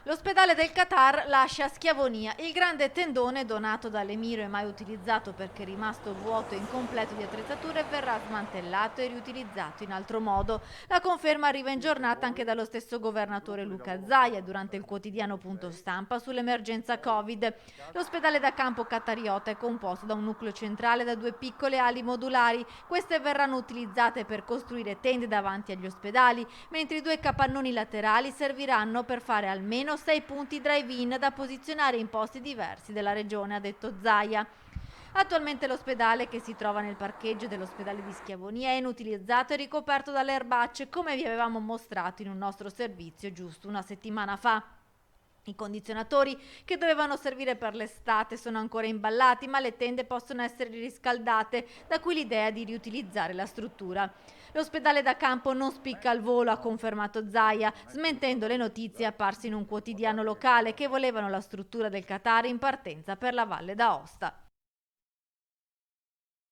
L'ospedale del Qatar lascia Schiavonia. Il grande tendone donato dall'Emiro e mai utilizzato perché è rimasto vuoto e incompleto di attrezzature verrà smantellato e riutilizzato in altro modo. La conferma arriva in giornata anche dallo stesso governatore Luca Zaia durante il quotidiano Punto Stampa sull'emergenza Covid. L'ospedale da campo qatariota è composto da un nucleo centrale e da due piccole ali modulari. Queste verranno utilizzate per costruire tende davanti agli ospedali, mentre i due capannoni laterali serviranno per fare almeno 6 punti drive-in da posizionare in posti diversi della regione, ha detto Zaia. Attualmente l'ospedale, che si trova nel parcheggio dell'ospedale di Schiavonia, è inutilizzato e ricoperto dalle erbacce, come vi avevamo mostrato in un nostro servizio giusto una settimana fa. I condizionatori che dovevano servire per l'estate sono ancora imballati, ma le tende possono essere riscaldate, da cui l'idea di riutilizzare la struttura. L'ospedale da campo non spicca al volo, ha confermato Zaia, smentendo le notizie apparse in un quotidiano locale che volevano la struttura del Qatar in partenza per la Valle d'Aosta.